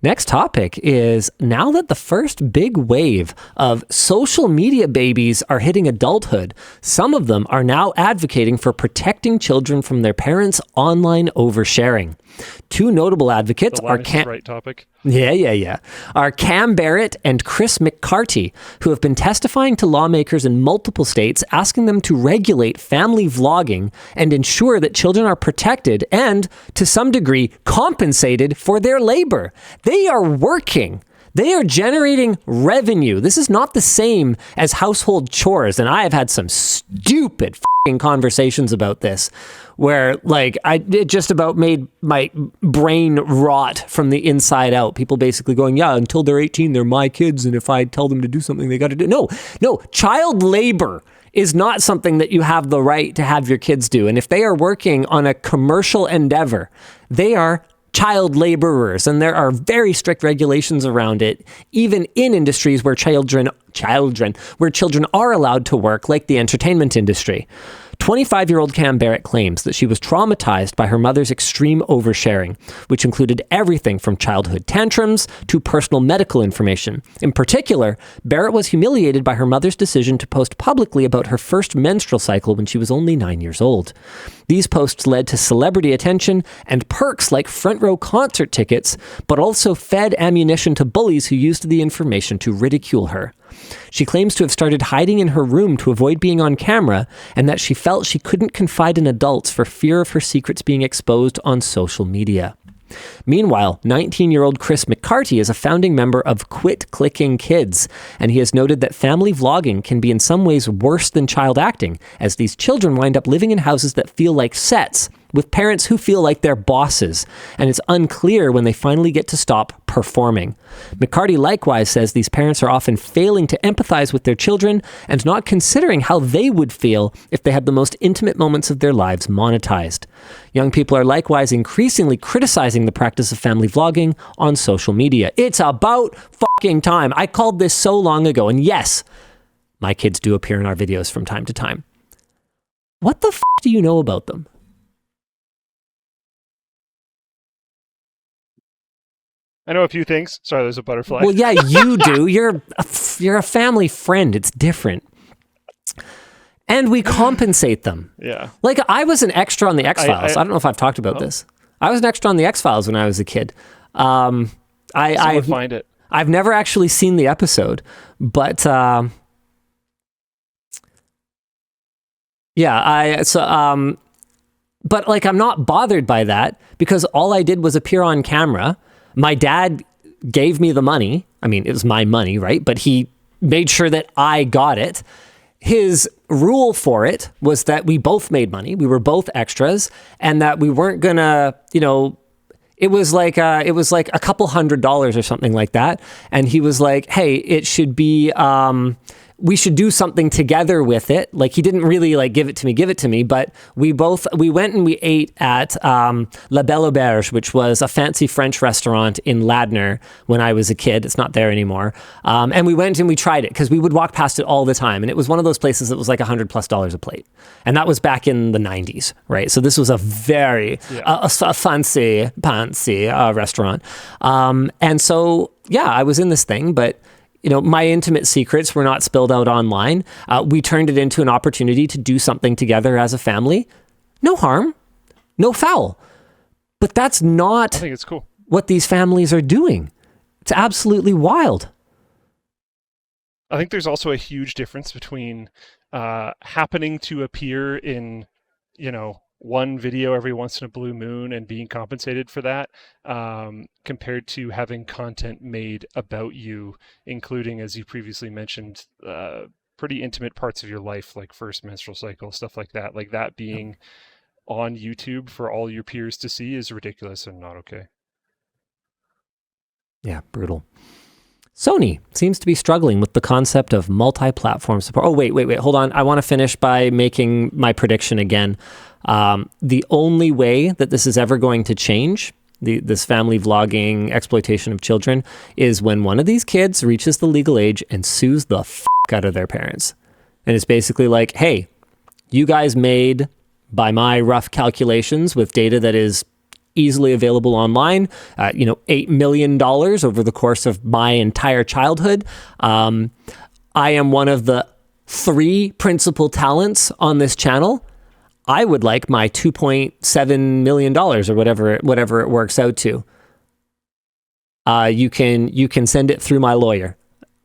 Next topic is, now that the first big wave of social media babies are hitting adulthood, some of them are now advocating for protecting children from their parents' online oversharing. Two notable advocates are right topic. Are Cam Barrett and Chris McCarty, who have been testifying to lawmakers in multiple states, asking them to regulate family vlogging and ensure that children are protected and, to some degree, compensated for their labor. They are working. They are generating revenue. This is not the same as household chores. And I have had some stupid fucking conversations about this where it just about made my brain rot from the inside out. People basically going, yeah, until they're 18, they're my kids. And if I tell them to do something, they got to do. No, child labor is not something that you have the right to have your kids do. And if they are working on a commercial endeavor, they are child laborers, and there are very strict regulations around it, even in industries where children are allowed to work, like the entertainment industry. 25-year-old Cam Barrett claims that she was traumatized by her mother's extreme oversharing, which included everything from childhood tantrums to personal medical information. In particular, Barrett was humiliated by her mother's decision to post publicly about her first menstrual cycle when she was only 9 years old. These posts led to celebrity attention and perks like front row concert tickets, but also fed ammunition to bullies who used the information to ridicule her. She claims to have started hiding in her room to avoid being on camera, and that she felt she couldn't confide in adults for fear of her secrets being exposed on social media. Meanwhile, 19-year-old Chris McCarty is a founding member of Quit Clicking Kids, and he has noted that family vlogging can be in some ways worse than child acting, as these children wind up living in houses that feel like sets, with parents who feel like they're bosses, and it's unclear when they finally get to stop performing. McCarty likewise says these parents are often failing to empathize with their children and not considering how they would feel if they had the most intimate moments of their lives monetized. Young people are likewise increasingly criticizing the practice of family vlogging on social media. It's about fucking time. I called this so long ago, and yes, my kids do appear in our videos from time to time. What the do you know about them? I know a few things. Sorry, there's a butterfly. Well, yeah, you do. You're a family friend. It's different. And we compensate them. Yeah. Like, I was an extra on the X-Files. I don't know if I've talked about this. I was an extra on the X-Files when I was a kid. I find it. I've never actually seen the episode, but but like, I'm not bothered by that because all I did was appear on camera. My dad gave me the money. I mean, it was my money, right? But he made sure that I got it. His rule for it was that we both made money. We were both extras, and that we weren't gonna, it was like a couple $100 or something like that. And he was like, hey, it should be, we should do something together with it. Like, he didn't really like give it to me, but we went and we ate at La Belle Auberge, which was a fancy French restaurant in Ladner when I was a kid. It's not there anymore. And we went and we tried it because we would walk past it all the time. And it was one of those places that was like $100+ a plate. And that was back in the 90s, right? So this was a very a fancy restaurant. And so, yeah, I was in this thing, but my intimate secrets were not spilled out online. We turned it into an opportunity to do something together as a family. No harm, no foul. But that's not I think it's cool. What these families are doing. It's absolutely wild. I think there's also a huge difference between happening to appear in, one video every once in a blue moon and being compensated for that, compared to having content made about you, including, as you previously mentioned, pretty intimate parts of your life, like first menstrual cycle, stuff like that. Like, that being on YouTube for all your peers to see is ridiculous and not okay. Yeah, brutal. Sony seems to be struggling with the concept of multi-platform support. Oh, wait, hold on. I want to finish by making my prediction again. The only way that this is ever going to change, this family vlogging exploitation of children, is when one of these kids reaches the legal age and sues the out of their parents. And it's basically like, hey, you guys made, by my rough calculations with data that is easily available online. $8 million over the course of my entire childhood. I am one of the 3 principal talents on this channel. I would like my $2.7 million or whatever it works out to. You can send it through my lawyer.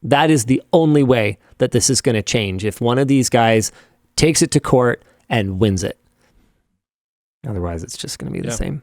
That is the only way that this is going to change. If one of these guys takes it to court and wins it. Otherwise, it's just going to be the same.